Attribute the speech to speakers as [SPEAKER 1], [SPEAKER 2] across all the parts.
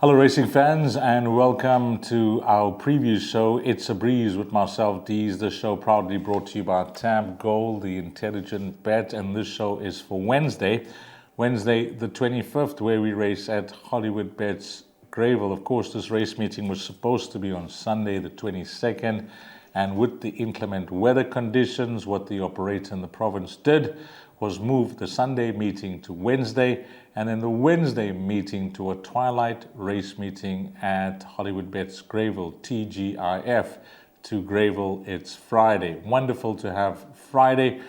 [SPEAKER 1] Hello racing fans and welcome to our preview show. It's a breeze with myself, Deez. This show proudly brought to you by Tab Gold, the intelligent bet, and this show is for Wednesday the 25th, where we race at Hollywoodbets Greyville. Of course, this race meeting was supposed to be on Sunday the 22nd, and with the inclement weather conditions, what the operator in the province did was move the Sunday meeting to Wednesday, and then the Wednesday meeting to a twilight race meeting at Hollywoodbets Greyville, TGIF, to Greyville. It's Friday. Wonderful to have Friday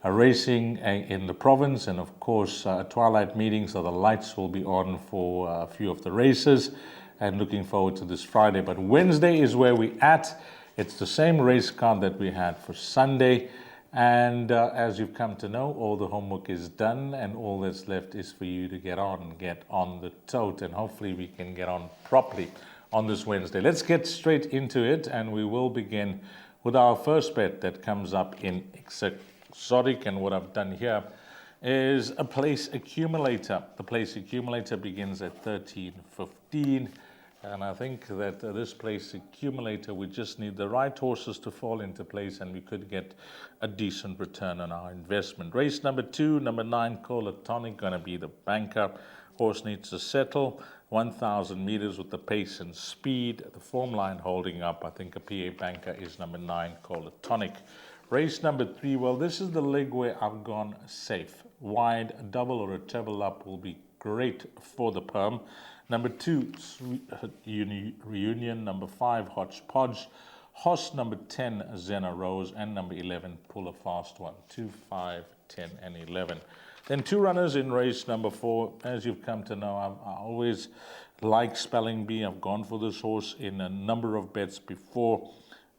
[SPEAKER 1] racing in the province, and of course a twilight meeting, so the lights will be on for a few of the races, and looking forward to this Friday. But Wednesday is where we're at. It's the same race card that we had for Sunday. And as you've come to know, all the homework is done, and all that's left is for you to get on the tote, and hopefully we can get on properly on this Wednesday. Let's get straight into it, and we will begin with our first bet that comes up in exotic. And what I've done here is a place accumulator. The place accumulator begins at 13.15. And I think that this place accumulator, we just need the right horses to fall into place, and we could get a decent return on our investment. Race number 2, number 9, Tonic, going to be the banker. Horse needs to settle 1,000 meters with the pace and speed. The form line holding up. I think a PA banker is number 9, Tonic. Race number 3, well, this is the leg where I've gone safe. Wide, a double or a treble up will be great for the perm. Number 2, Reunion. Number 5, Hodgepodge. Horse number 10, Zena Rose. And number 11, Pull a Fast One. 2, 5, 10, and 11. Then 2 runners in race number 4. As you've come to know, I always like Spelling Bee. I've gone for this horse in a number of bets before,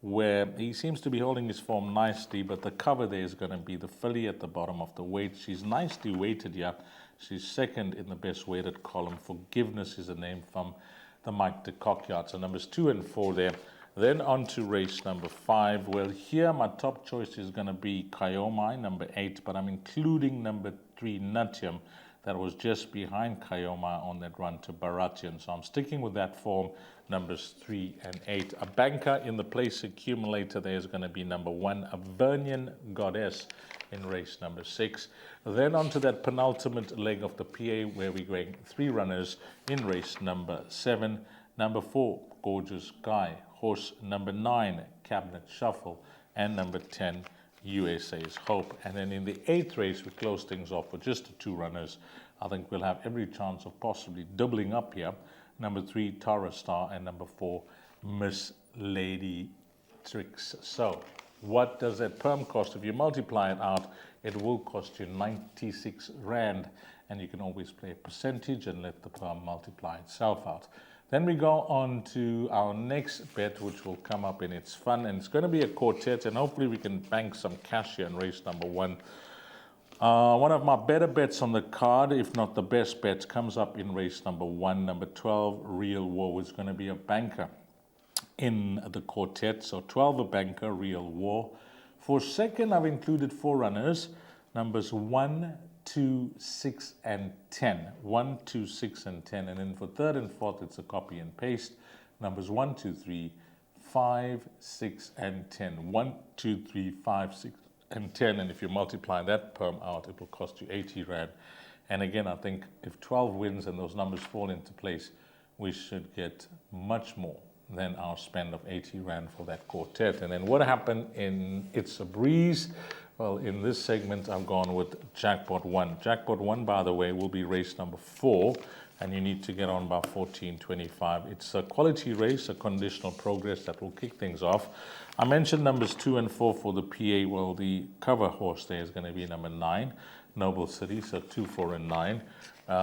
[SPEAKER 1] where he seems to be holding his form nicely, but the cover there is going to be the filly at the bottom of the weight. She's nicely weighted here. She's second in the best weighted column. Forgiveness is a name from the Mike de Cockyard. So numbers 2 and 4 there. Then on to race number 5. Well, here my top choice is going to be Kayomai, number 8, but I'm including number 3, Natium, that was just behind Kayomai on that run to Baratian. So I'm sticking with that form, numbers 3 and 8. A banker in the place accumulator there is going to be number 1, Avernian Goddess, in race number 6. Then on to that penultimate leg of the PA, where we're going 3 runners in race number 7. Number 4, Gorgeous Guy. Horse number 9, Cabinet Shuffle. And number 10, USA's Hope. And then in the 8th race, we close things off with just the 2 runners. I think we'll have every chance of possibly doubling up here. Number 3, Tara Star. And number 4, Miss Lady Tricks. So what does that perm cost? If you multiply it out, it will cost you 96 Rand, and you can always play a percentage and let the perm multiply itself out. Then we go on to our next bet, which will come up in its fun, and it's going to be a quartet, and hopefully we can bank some cash here in race number 1. One of my better bets on the card, if not the best bet, comes up in race number 1. Number 12, Real War, is going to be a banker in the quartet. So 12 a banker, Real War. For second, I've included 4 runners, numbers 1, 2, 6, and 10. 1, 2, 6, and 10. And then for third and fourth, it's a copy and paste. Numbers 1, 2, 3, 5, 6, and 10. 1, 2, 3, 5, 6, and 10. And if you multiply that perm out, it will cost you 80 Rand. And again, I think if 12 wins and those numbers fall into place, we should get much more than our spend of 80 Rand for that quartet. And then what happened in It's a Breeze? Well, in this segment, I've gone with Jackpot 1. Jackpot 1, by the way, will be race number 4, and you need to get on by 14.25. It's a quality race, a conditional progress that will kick things off. I mentioned numbers 2 and 4 for the PA. Well, the cover horse there is going to be number 9, Noble City, so 2, 4, and 9.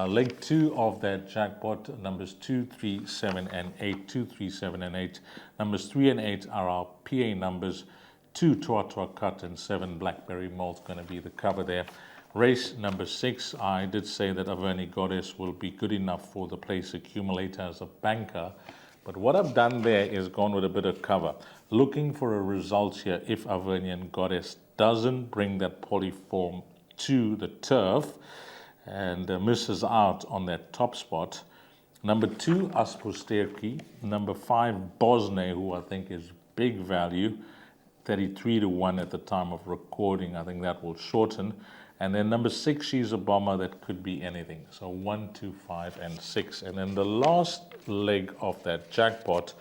[SPEAKER 1] Leg 2 of that jackpot, numbers 2, 3, 7, and 8. 2, 3, 7, and 8. Numbers 3 and 8 are our PA numbers. 2, Tua Cut, and 7, Blackberry Malt, going to be the cover there. Race number 6, I did say that Avernian Goddess will be good enough for the place accumulator as a banker. But what I've done there is gone with a bit of cover, looking for a result here if Avernian Goddess doesn't bring that polyform to the turf and misses out on that top spot. Number 2, Asposterki. Number 5, Bosne, who I think is big value, 33 to 1 at the time of recording. I think that will shorten. And then number 6, she's a bomber that could be anything. So 1, 2, 5, and 6. And then the last leg of that jackpot,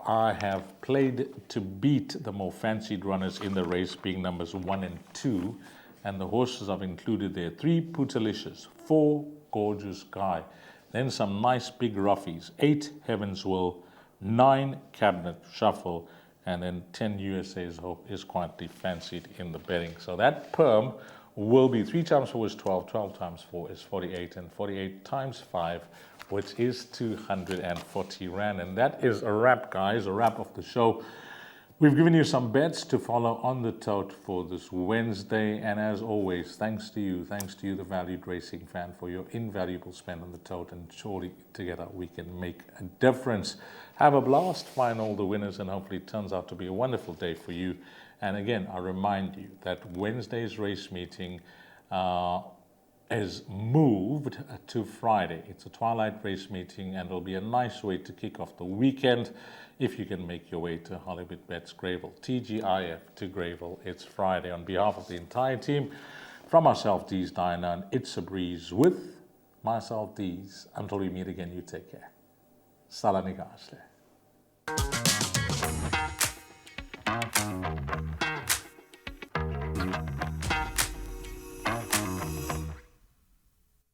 [SPEAKER 1] I have played to beat the more fancied runners in the race, being numbers 1 and 2. And the horses I've included there: 3, Putalicious; 4, Gorgeous Guy; then some nice big roughies: 8, Heaven's Will; 9, Cabinet Shuffle; and then 10, USA's Hope is quietly fancied in the betting. So that perm will be 3 times 4 is 12, 12 times 4 is 48, and 48 times 5, which is 240 Rand. And that is a wrap, guys, a wrap of the show. We've given you some bets to follow on the tote for this Wednesday. And as always, thanks to you, the valued racing fan, for your invaluable spend on the tote. And surely together we can make a difference. Have a blast, find all the winners, and hopefully it turns out to be a wonderful day for you. And again, I remind you that Wednesday's race meeting is moved to Friday. It's a twilight race meeting, and it'll be a nice way to kick off the weekend if you can make your way to Hollywoodbets Greyville. TGIF to Greyville. It's Friday. On behalf of the entire team, from myself, Deez, Diana, and It's a Breeze, with myself, Deez. Until we meet again, you take care. Salani kahle.